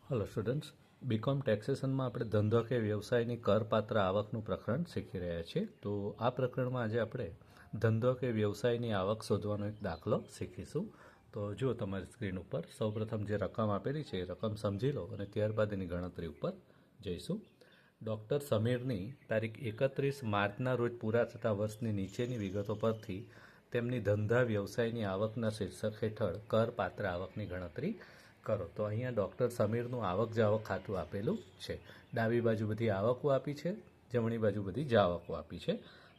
Hello students, BCom ટેક્સેશનમાં આપણે ધંધો કે વ્યવસાયની કરપાત્ર આવકનું પ્રકરણ શીખી રહ્યા છીએ. તો આ પ્રકરણમાં આજે આપણે ધંધો કે વ્યવસાયની આવક શોધવાનો એક દાખલો શીખીશું. તો જુઓ તમારી સ્ક્રીન ઉપર સૌપ્રથમ જે રકમ આપેલી છે એ રકમ સમજી લો અને ત્યારબાદ એની ગણતરી ઉપર જઈશું. ડૉક્ટર સમીરની તારીખ 31 માર્ચના રોજ પૂરા થતા વર્ષની નીચેની વિગતો પરથી તેમની ધંધા વ્યવસાયની આવકના શીર્ષક હેઠળ કરપાત્ર આવકની ગણતરી કરો. તો અહીંયા ડૉક્ટર સમીરનું આવક જાવક ખાતું આપેલું છે. ડાબી બાજુ બધી આવકો આપી છે, જમણી બાજુ બધી જાવકો આપી છે.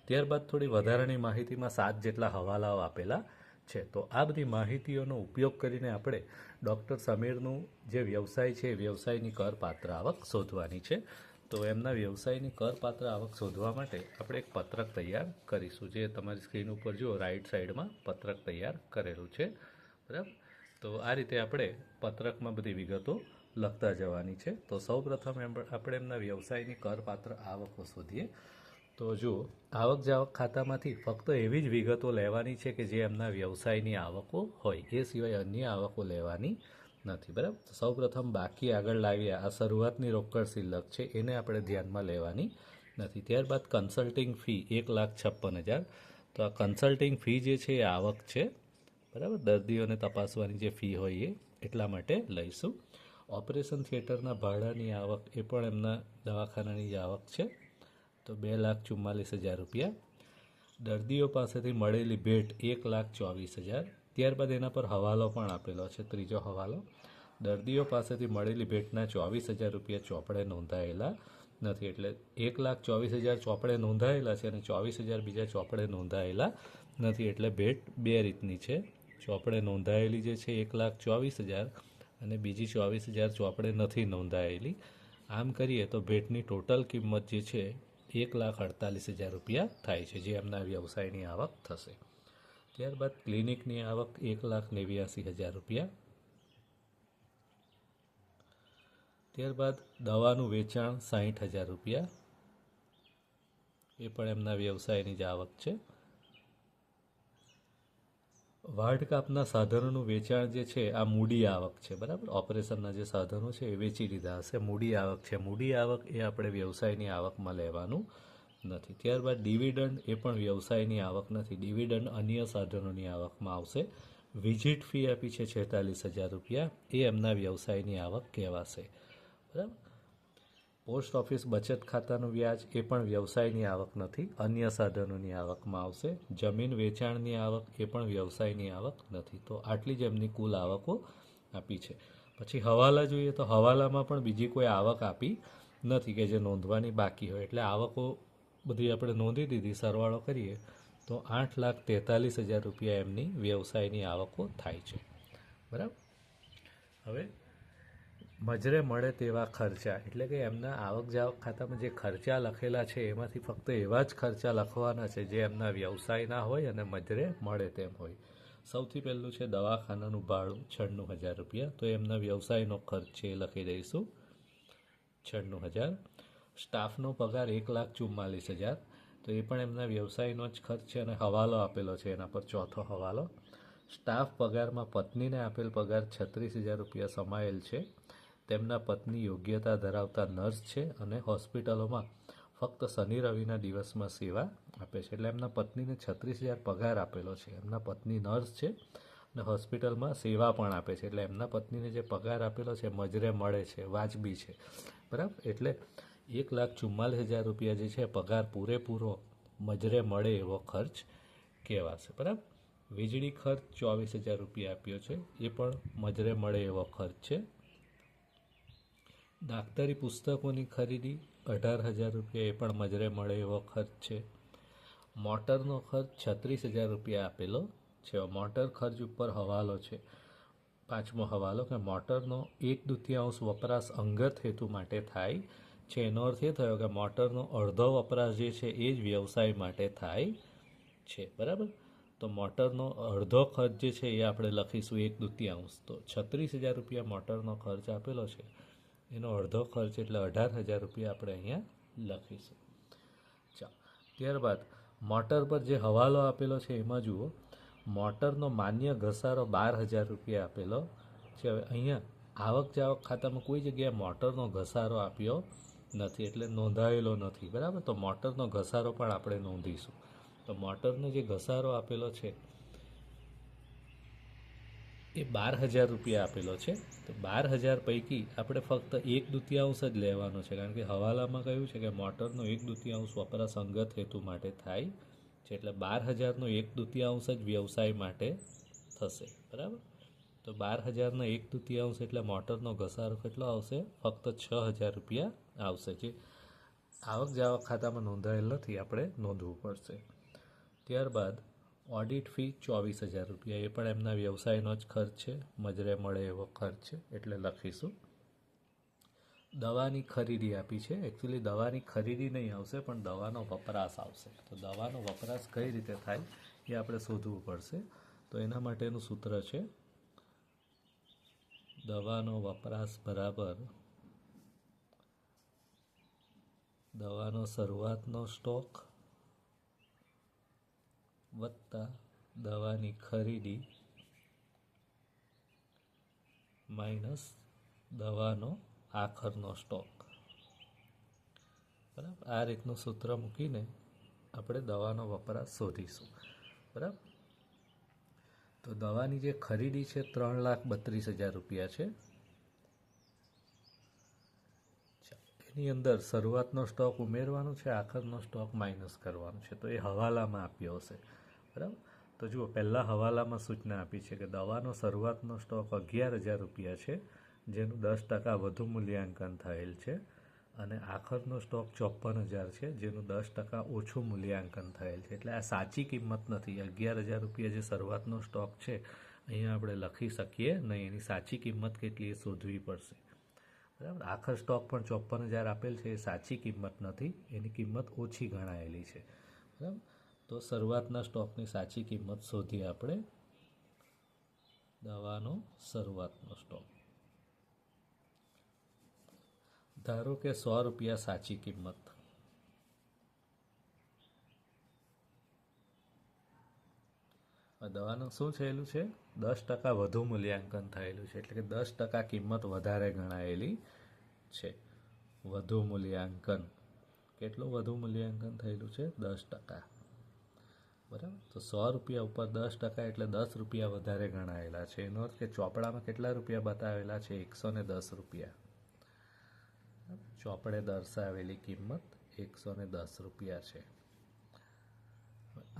ત્યારબાદ થોડી વધારાની માહિતીમાં 7 જેટલા હવાલાઓ આપેલા છે. તો આ બધી માહિતીઓનો ઉપયોગ કરીને આપણે ડૉક્ટર સમીરનું જે વ્યવસાય છે એ વ્યવસાયની કરપાત્ર આવક શોધવાની છે. તો એમના વ્યવસાયની કરપાત્ર આવક શોધવા માટે આપણે એક પત્રક તૈયાર કરીશું, જે તમારી સ્ક્રીન ઉપર જુઓ રાઈટ સાઈડમાં પત્રક તૈયાર કરેલું છે. બરાબર, તો આ રીતે આપણે પત્રકમાં બધી વિગતો લખતા જવાની છે. તો સૌપ્રથમ આપણે એમના વ્યવસાયની કરપાત્ર આવકો શોધીએ. તો જુઓ, આવક જાવક ખાતામાંથી ફક્ત એવી જ વિગતો લેવાની છે કે જે એમના વ્યવસાયની આવકો હોય, એ સિવાય અન્ય આવકો લેવાની નથી. બરાબર, તો સૌપ્રથમ બાકી આગળ લાવ્યા, આ શરૂઆતની રોકડ શિલ્લક છે એને આપણે ધ્યાનમાં લેવાની નથી. ત્યારબાદ કન્સલ્ટિંગ ફી 1,56,000. તો આ કન્સલ્ટિંગ ફી જે છે એ આવક છે. બરાબર, દર્દીઓને તપાસવાની જે ફી હોય એ એટલા માટે લઈશું. ઓપરેશન થિયેટરના ભાડાની આવક એ પણ એમના દવાખાનાની જ આવક છે. તો 2,44,000 રૂપિયા. દર્દીઓ પાસેથી મળેલી ભેટ 1,24,000. ત્યારબાદ એના પર હવાલો પણ આપેલો છે, ત્રીજો હવાલો. દર્દીઓ પાસેથી મળેલી ભેટના 24,000 રૂપિયા ચોપડે નોંધાયેલા નથી, એટલે 1,24,000 ચોપડે નોંધાયેલા છે અને 24,000 બીજા ચોપડે નોંધાયેલા નથી. એટલે ભેટ બે રીતની છે. ચોપડે નોંધાયેલી જે છે 1,24,000 અને બીજી 24,000 ચોપડે નથી નોંધાયેલી. આમ કરીએ તો ભેટની ટોટલ કિંમત જે છે 1,48,000 રૂપિયા થાય છે, જે એમના વ્યવસાયની આવક થશે. ત્યારબાદ ક્લિનિકની આવક 1,89,000 રૂપિયા. ત્યારબાદ દવાનું વેચાણ 60,000 રૂપિયા, એ પણ એમના વ્યવસાયની જ આવક છે. વાઢ કાપના સાધનોનું વેચાણ જે છે આ મૂડી આવક છે. બરાબર, ઓપરેશનના જે સાધનો છે એ વેચી લીધા હશે, મૂડી આવક છે. મૂડી આવક એ આપણે વ્યવસાયની આવકમાં લેવાનું નથી. ત્યારબાદ ડિવિડન્ડ એ પણ વ્યવસાયની આવક નથી, ડિવિડન્ડ અન્ય સાધનોની આવકમાં આવશે. વિઝિટ ફી આપી છે 46,000 રૂપિયા, એ એમના વ્યવસાયની આવક કહેવાશે. બરાબર, પોસ્ટ ઓફિસ બચત ખાતાનું વ્યાજ એ પણ વ્યવસાયની આવક નથી, અન્ય સાધનોની આવકમાં આવશે. જમીન વેચાણની આવક એ પણ વ્યવસાયની આવક નથી. તો આટલી જ એમની કુલ આવકો આપી છે. પછી હવાલા જોઈએ તો હવાલામાં પણ બીજી કોઈ આવક આપી નથી કે જે નોંધવાની બાકી હોય, એટલે આવકો બધી આપણે નોંધી દીધી. સરવાળો કરીએ તો 8,43,000 રૂપિયા એમની વ્યવસાયની આવકો થાય છે. બરાબર, હવે મજરે મળે તેવા ખર્ચા, એટલે કે એમના આવક જાવક ખાતામાં જે ખર્ચા લખેલા છે એમાંથી ફક્ત એવા જ ખર્ચા લખવાના છે જે એમના વ્યવસાયના હોય અને મજરે મળે તેમ હોય. સૌથી પહેલું છે દવાખાનાનું ભાડું 96,000 રૂપિયા, તો એમના વ્યવસાયનો ખર્ચ છે એ લખી દઈશું 96,000. સ્ટાફનો પગાર 1,44,000, તો એ પણ એમના વ્યવસાયનો જ ખર્ચ છે અને હવાલો આપેલો છે એના પર, ચોથો હવાલો. સ્ટાફ પગારમાં પત્નીને આપેલ પગાર 36,000 રૂપિયા સમાયેલ છે. તેમના પત્ની યોગ્યતા ધરાવતા નર્સ છે અને હોસ્પિટલોમાં ફક્ત શનિ રવિના દિવસમાં સેવા આપે છે, એટલે એમના પત્નીને 36,000 પગાર આપેલો છે. એમના પત્ની નર્સ છે અને હોસ્પિટલમાં સેવા પણ આપે છે, એટલે એમના પત્નીને જે પગાર આપેલો છે મજરે મળે છે, વાજબી છે. બરાબર, એટલે 1,44,000 રૂપિયા જે છે પગાર પૂરેપૂરો મજરે મળે એવો ખર્ચ કહેવાશે. બરાબર, વીજળી ખર્ચ 24,000 રૂપિયા આપ્યો છે, એ પણ મજરે મળે એવો ખર્ચ છે. દાક્તરી પુસ્તકોની ખરીદી 18,000 રૂપિયા, એ પણ મજરે મળે એવો ખર્ચ છે. મોટરનો ખર્ચ 36,000 રૂપિયા આપેલો છે. મોટર ખર્ચ ઉપર હવાલો છે, પાંચમો હવાલો, કે મોટરનો 1/2 વપરાશ અંગત હેતુ માટે થાય છે. એનો અર્થ એ થયો કે મોટરનો અડધો વપરાશ જે છે એ જ વ્યવસાય માટે થાય છે. બરાબર, તો મોટરનો અડધો ખર્ચ જે છે એ આપણે લખીશું 1/2. તો 36,000 રૂપિયા મોટરનો ખર્ચ આપેલો છે, એનો અડધો ખર્ચ એટલે 18,000 રૂપિયા આપણે અહીંયા લખીશું. ચાલો, ત્યારબાદ મોટર પર જે હવાલો આપેલો છે એમાં જુઓ, મોટરનો માન્ય ઘસારો 12,000 રૂપિયા આપેલો છે. હવે અહીંયા આવક જાવક ખાતામાં કોઈ જગ્યાએ મોટરનો ઘસારો આપ્યો નથી, એટલે નોંધાયેલો નથી, બરાબર. તો મોટરનો ઘસારો પણ આપણે નોંધીશું. તો મોટરનો જે ઘસારો આપેલો છે એ 12,000 રૂપિયા આપેલો છે. તો 12,000 પૈકી આપણે ફક્ત 1/2 જ લેવાનો છે, કારણ કે હવાલામાં કહ્યું છે કે મોટરનો 1/2 વપરાશ અંગત હેતુ માટે થાય છે, એટલે 12,000નો 1/2 જ વ્યવસાય માટે થશે, બરાબર. તો 12,000નો 1/2 એટલે મોટરનો ઘસારો કેટલો આવશે? ફક્ત 6,000 રૂપિયા આવશે, જે આવક જાવક ખાતામાં નોંધાયેલ નથી, આપણે નોંધવું પડશે. ત્યારબાદ ઓડિટ ફી 24,000 રૂપિયા, એ પણ એમના વ્યવસાયનો જ ખર્ચ છે, મજરે મળે એવો ખર્ચ છે, એટલે લખીશું. દવાની ખરીદી આપી છે. એકચ્યુઅલી દવાની ખરીદી નહીં આવશે, પણ દવાનો વપરાશ આવશે. તો દવાનો વપરાશ કઈ રીતે થાય એ આપણે શોધવું પડશે. તો એના માટેનું સૂત્ર છે દવાનો વપરાશ બરાબર દવાનો શરૂઆતનો સ્ટોક વત્તા દવાની ખરીદી માઇનસ દવાનો આખરનો સ્ટોક, બરાબર. આ રીતનું સૂત્ર મૂકીને આપણે દવાનો વપરાશ શોધીશું, બરાબર. તો દવાની જે ખરીદી છે 3,32,000 રૂપિયા છે. એની અંદર શરૂઆતનો સ્ટોક ઉમેરવાનો છે, આખરનો સ્ટોક માઇનસ કરવાનો છે. તો એ હવાલામાં આપ્યો હશે, બરાબર. તો જુઓ, પહેલાં હવાલામાં સૂચના આપી છે કે દવાનો શરૂઆતનો સ્ટોક 11,000 રૂપિયા છે, જેનું 10% વધુ મૂલ્યાંકન થયેલ છે, અને આખરનો સ્ટોક 54,000 છે, જેનું 10% ઓછું મૂલ્યાંકન થયેલ છે. એટલે આ સાચી કિંમત નથી. 11,000 રૂપિયા જે શરૂઆતનો સ્ટોક છે અહીંયા આપણે લખી શકીએ નહીં, એની સાચી કિંમત કેટલી એ શોધવી પડશે, બરાબર. આખર સ્ટોક પણ 54,000 આપેલ છે, એ સાચી કિંમત નથી, એની કિંમત ઓછી ગણાયેલી છે, બરાબર. તો શરૂઆતના સ્ટોકની સાચી કિંમત શોધીએ આપણે. દવાનો શરૂઆતનો સ્ટોક, ધારો કે 100 રૂપિયા સાચી કિંમત. દવાનું શું થયેલું છે? 10% વધુ મૂલ્યાંકન થયેલું છે, એટલે કે 10% કિંમત વધારે ગણાયેલી છે. વધુ મૂલ્યાંકન, કેટલું વધુ મૂલ્યાંકન થયેલું છે? 10%, બરાબર. તો 100 રૂપિયા ઉપર 10% એટલે 10 રૂપિયા વધારે ગણાયેલા છે. એનો અર્થ કે ચોપડામાં કેટલા રૂપિયા બતાવેલા છે? 110 રૂપિયા. ચોપડે દર્શાવેલી કિંમત 110 રૂપિયા છે.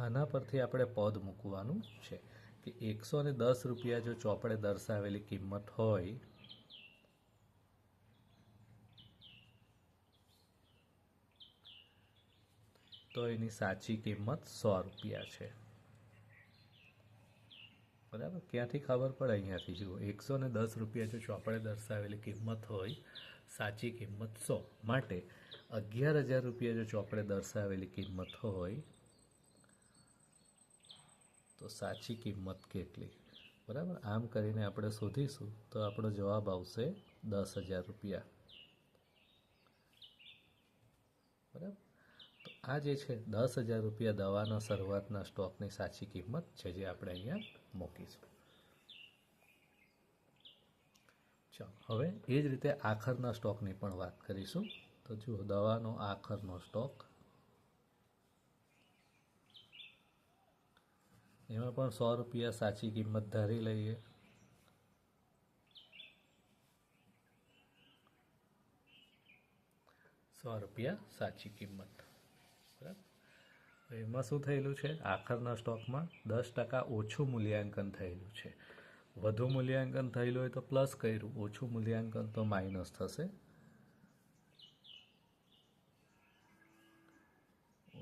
આના પરથી આપણે પદ મૂકવાનું છે કે 110 રૂપિયા જો ચોપડે દર્શાવેલી કિંમત હોય તો એની સાચી કિંમત 100 રૂપિયા છે, બરાબર. ક્યાંથી ખબર પડે? અહીંયાથી જુઓ, 110 રૂપિયા જો ચોપડે દર્શાવેલી કિંમત હોય, સાચી કિંમત 100, માટે 11,000 રૂપિયા જો ચોપડે દર્શાવેલી કિંમત હોય તો સાચી કિંમત કેટલી, બરાબર. આમ કરીને આપણે શોધીશું તો આપણો જવાબ આવશે 10,000 રૂપિયા, બરાબર. તો આ જે છે 10,000 રૂપિયા દવાના શરૂઆતના સ્ટોકની સાચી કિંમત છે, જે આપણે અહીંયા મૂકીશું. ચાલો, હવે એ જ રીતે આખરના સ્ટોકની પણ વાત કરીશું. તો જુઓ, દવાનો આખરનો સ્ટોક, એમાં પણ 100 રૂપિયા સાચી કિંમત ધારી લઈએ. ₹100 સાચી કિંમત, બરાબર. એમાં શું થયેલું છે? આખરના સ્ટોકમાં 10% ઓછું મૂલ્યાંકન થયેલું છે. વધુ મૂલ્યાંકન થયેલું હોય તો પ્લસ કર્યું, ઓછું મૂલ્યાંકન તો માઇનસ થશે.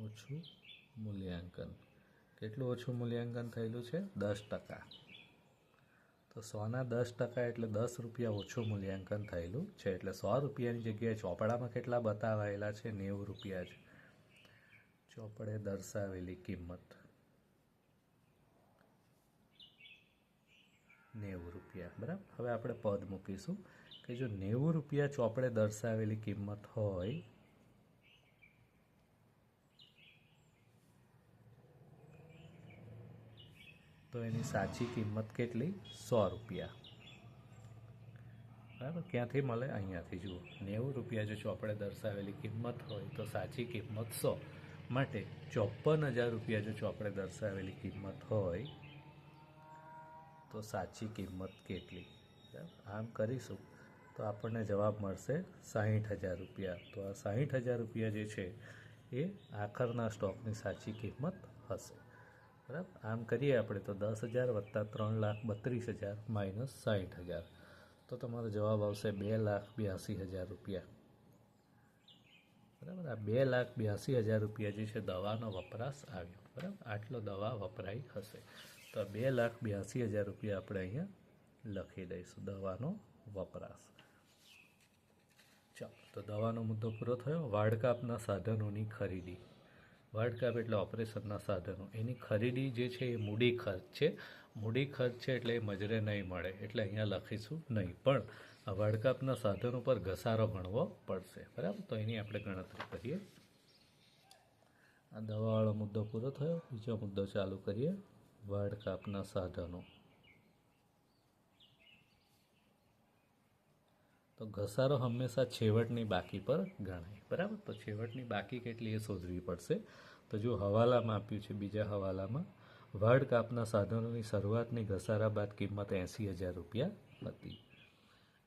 ઓછું મૂલ્યાંકન, કેટલું ઓછું મૂલ્યાંકન થયેલું છે? 10%. તો 100ના 10% એટલે 10 રૂપિયા ઓછું મૂલ્યાંકન થયેલું છે, એટલે 100 રૂપિયાની જગ્યાએ ચોપડામાં કેટલા બતાવાયેલા છે? 90 રૂપિયા છે. ચોપડે દર્શાવેલી કિંમત 90 રૂપિયા, બરાબર. હવે આપણે પદ મૂકીશું કે જો 90 રૂપિયા ચોપડે દર્શાવેલી કિંમત હોય તો એની સાચી કિંમત કેટલી? 100 રૂપિયા. બરાબર, ક્યાંથી મળે? અહીંયાથી. જુઓ, 90 રૂપિયા જો ચોપડે દર્શાવેલી કિંમત હોય તો સાચી કિંમત 100. માટે 54,000 રૂપિયા જો ચોપડે દર્શાવેલી કિંમત હોય તો સાચી કિંમત કેટલી? બરાબર, આમ કરીશું તો આપણને જવાબ મળશે 60,000 રૂપિયા. તો આ 60,000 રૂપિયા જે છે એ આખરના સ્ટોકની સાચી કિંમત હશે. બરાબર, આમ કરીએ આપણે તો 10,000 વત્તા 3,32,000 માઇનસ 60,000, તો તમારો જવાબ આવશે 2,82,000 રૂપિયા. બરાબર, આ 2,82,000 રૂપિયા જે છે દવાનો વપરાશ આવ્યો. બરાબર, આટલો દવા વપરાઈ હશે. તો 2,82,000 રૂપિયા આપણે અહીંયા લખી દઈશું, દવાનો વપરાશ. ચાલો, તો દવાનો મુદ્દો પૂરો થયો. વાઢકાપના સાધનોની ખરીદી. વાઢકાપ એટલે ઓપરેશનના સાધનો, એની ખરીદી જે છે એ મૂડી ખર્ચ છે. મૂડી ખર્ચ છે એટલે એ મજરે નહીં મળે, એટલે અહીંયા લખીશું નહીં. પણ આ વાઢકાપના સાધનો પર ઘસારો ગણવો પડશે. બરાબર, તો એની આપણે ગણતરી કરીએ. આ દવાવાળો મુદ્દો પૂરો થયો. બીજો મુદ્દો ચાલુ કરીએ. વાઢકાપના સાધનો. તો ઘસારો હંમેશા છેવટની બાકી પર ગણાય. બરાબર, તો છેવટની બાકી કેટલી એ શોધવી પડશે. તો જો હવાલામાં આપ્યું છે, બીજા હવાલામાં વાઢકાપના સાધનોની શરૂઆતની ઘસારા બાદ કિંમત 80,000 રૂપિયા હતી.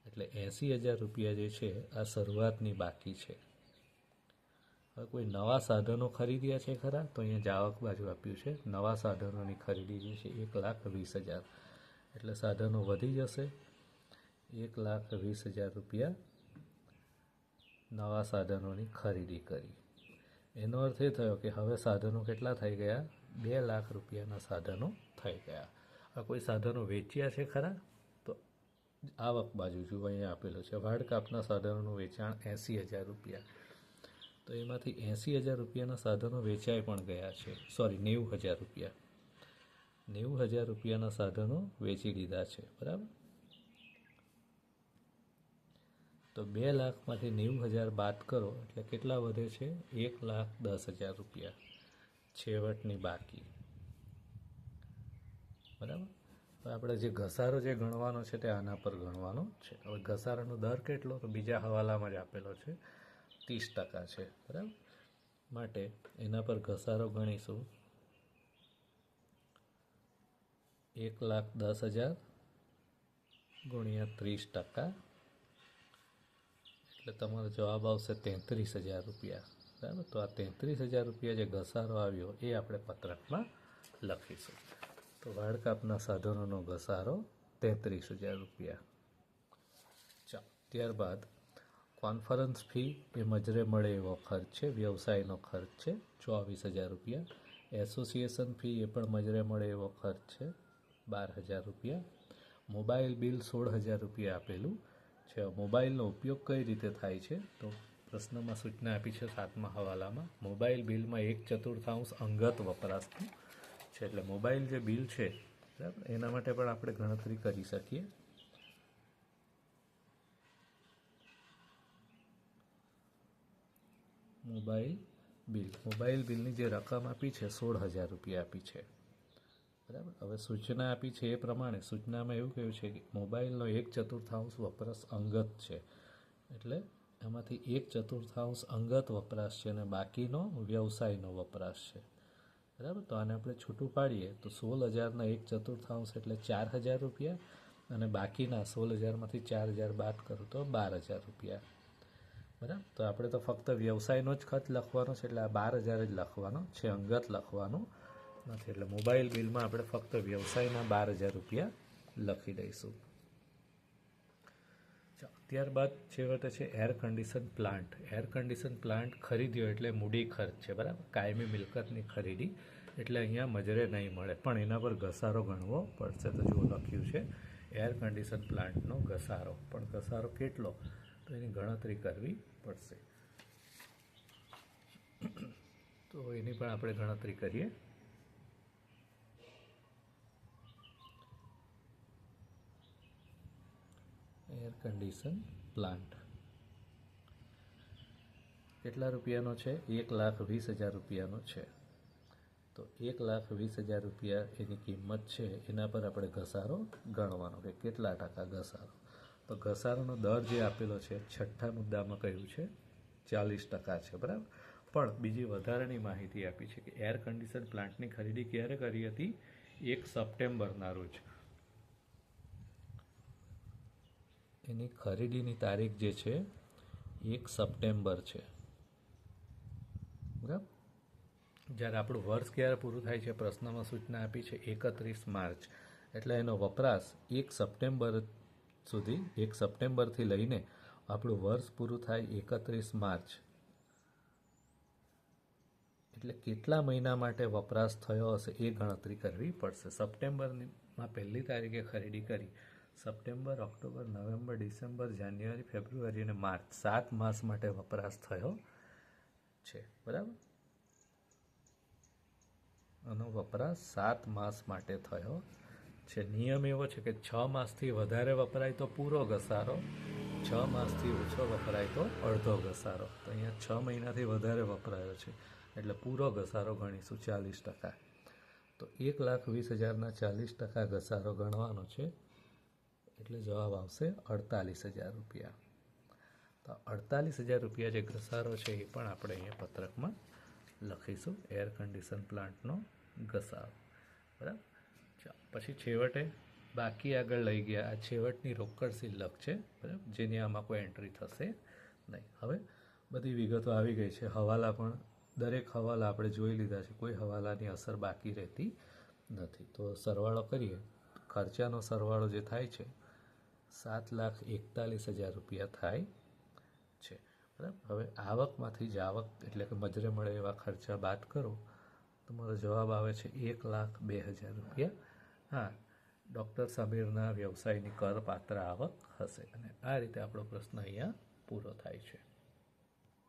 એટલે 80,000 રૂપિયા જે છે આ શરૂઆતની બાકી છે. હવે કોઈ નવા સાધનો ખરીદ્યા છે ખરા? તો અહીંયા જાવક બાજુ આપ્યું છે નવા સાધનોની ખરીદી જે છે 1,20,000. એટલે સાધનો વધી જશે. 1,20,000 રૂપિયા નવા સાધનોની ખરીદી કરી. એનો અર્થ એ થયો કે હવે સાધનો કેટલા થઈ ગયા? 2,00,000 રૂપિયાના સાધનો થઈ ગયા. આ કોઈ સાધનો વેચ્યા છે ખરા? તો આવક બાજુ જુઓ, અહીંયા આપેલું છે વાઢકાપના સાધનોનું વેચાણ 80,000 રૂપિયા. તો એમાંથી 80,000 રૂપિયાના સાધનો વેચાઈ પણ ગયા છે. સોરી, 90,000 રૂપિયા. 90,000 રૂપિયાના સાધનો વેચી દીધા છે. બરાબર, તો 2,00,000માંથી 90,000 બાદ કરો એટલે કેટલા વધે છે? 1,10,000 રૂપિયા છેવટની બાકી. બરાબર, તો આપણે જે ઘસારો જે ગણવાનો છે તે આના પર ગણવાનો છે. હવે ઘસારાનો દર કેટલો? તો બીજા હવાલામાં જ આપેલો છે, 30% છે. બરાબર, માટે એના પર ઘસારો ગણીશું. 1,10,000 ગુણ્યા 30%, એટલે તમારો જવાબ આવશે 33,000 રૂપિયા. બરાબર, તો આ 33,000 રૂપિયા જે ઘસારો આવ્યો એ આપણે પત્રકમાં લખીશું. તો વાઢકાપના સાધનોનો ઘસારો 33,000 રૂપિયા. ચાલો, ત્યારબાદ કોન્ફરન્સ ફી એ મજરે મળે એવો ખર્ચ છે, વ્યવસાયનો ખર્ચ છે, 24,000 રૂપિયા. એસોસિએશન ફી એ પણ મજરે મળે એવો ખર્ચ છે, 12,000 રૂપિયા. મોબાઈલ બિલ 16,000 રૂપિયા આપેલું છે. મોબાઈલનો ઉપયોગ કઈ રીતે થાય છે? તો પ્રશ્નમાં સૂચના આપી છે 7મા હવાલામાં. મોબાઈલ બિલમાં 1/4 અંગત વપરાશનું છે. એટલે મોબાઈલ જે બિલ છે, બરાબર, એના માટે પણ આપણે ગણતરી કરી શકીએ. મોબાઈલ બિલની જે રકમ આપી છે 16,000 રૂપિયા આપી છે. બરાબર, હવે સૂચના આપી છે એ પ્રમાણે સૂચનામાં એવું કહ્યું છે કે મોબાઈલનો 1/4 વપરાશ અંગત છે. એટલે એમાંથી 1/4 અંગત વપરાશ છે અને બાકીનો વ્યવસાયનો વપરાશ છે. બરાબર, તો આને આપણે છૂટું પાડીએ તો 16,000ના 1/4 એટલે 4,000 રૂપિયા અને બાકીના 16,000માંથી 4,000 બાદ કરો તો 12,000 રૂપિયા. બરાબર, તો આપણે તો ફક્ત વ્યવસાયનો જ ખર્ચ લખવાનો છે, એટલે આ 12,000 જ લખવાનો છે, અંગત લખવાનું નથી. એટલે મોબાઈલ બિલમાં આપણે ફક્ત વ્યવસાયના 12,000 રૂપિયા લખી દઈશું. ત્યારબાદ છેવટે છે air condition plant. Air condition plant ખરીદ્યો એટલે મૂડી ખર્ચ છે. બરાબર, કાયમી મિલકતની ખરીદી, એટલે અહીંયા મજરે નહીં મળે, પણ એના પર ઘસારો ગણવો પડશે. તો જો લખ્યું છે એર કન્ડિશન પ્લાન્ટનો ઘસારો, પણ ઘસારો કેટલો? તો એની ગણતરી કરવી પડશે. તો એની પણ આપણે ગણતરી કરીએ. એર કન્ડિશન પ્લાન્ટ કેટલા રૂપિયાનો છે? 1,20,000 રૂપિયાનો છે. તો 1,20,000 રૂપિયા એની કિંમત છે, એના પર આપણે ઘસારો ગણવાનો કે કેટલા ટકા ઘસારો. તો ઘસારાનો દર જે આપેલો છે છઠ્ઠા મુદ્દામાં કહ્યું છે 40% છે, બરાબર. પણ બીજી વધારાની માહિતી આપી છે કે એર કન્ડિશન પ્લાન્ટની ખરીદી ક્યારે કરી હતી? 1 સપ્ટેમ્બરના રોજ. એની ખરીદીની તારીખ જે છે 1 સપ્ટેમ્બર છે, બરાબર. જ્યારે આપણું વર્ષ ક્યારે પૂરું થાય છે? પ્રશ્નમાં સૂચના આપી છે 31 માર્ચ, એટલે એનો વપરાશ 1 સપ્ટેમ્બર સુધી, 1 સપ્ટેમ્બરથી લઈને આપણું વર્ષ પૂરું થાય 31 માર્ચ. એટલે કેટલા મહિના માટે વપરાશ થયો હશે એ ગણતરી કરવી પડશે. સપ્ટેમ્બરમાં પહેલી તારીખે ખરીદી કરી, સપ્ટેમ્બર, ઓક્ટોબર, નવેમ્બર, ડિસેમ્બર, જાન્યુઆરી, ફેબ્રુઆરી અને માર્ચ, 7 માસ માટે વપરાશ થયો છે, બરાબર. આનો વપરાશ 7 માસ માટે થયો છે. નિયમ એવો છે કે 6 માસથી વધારે વપરાય તો પૂરો ઘસારો, 6 માસથી ઓછો વપરાય તો અડધો ઘસારો. તો અહીંયા 6 મહિનાથી વધારે વપરાયો છે એટલે પૂરો ઘસારો ગણીશું 40%. તો 1,20,000ના 40% ઘસારો ગણવાનો છે એટલે જવાબ આવશે 48,000 રૂપિયા. તો 48,000 રૂપિયા જે ઘસારો છે એ પણ આપણે અહીંયા પત્રકમાં લખીશું, એર કન્ડિશન પ્લાન્ટનો ઘસારો, બરાબર. પછી છેવટે બાકી આગળ લઈ ગયા, આ છેવટની રોકડ શિલ્લક છે, બરાબર, જેની આમાં કોઈ એન્ટ્રી થશે નહીં. હવે બધી વિગતો આવી ગઈ છે. હવાલા પણ દરેક હવાલા આપણે જોઈ લીધા છે, કોઈ હવાલાની અસર બાકી રહેતી નથી. તો સરવાળો કરીએ, ખર્ચાનો સરવાળો જે થાય છે 7,41,000 રૂપિયા થાય છે, બરાબર. હવે આવકમાંથી જ આવક એટલે કે મજરે મળે એવા ખર્ચા બાદ કરો તો મારો જવાબ આવે છે 1,02,000 રૂપિયા. હા, ડૉક્ટર સમીરના વ્યવસાયની કરપાત્ર આવક હશે. અને આ રીતે આપણો પ્રશ્ન અહીંયા પૂરો થાય.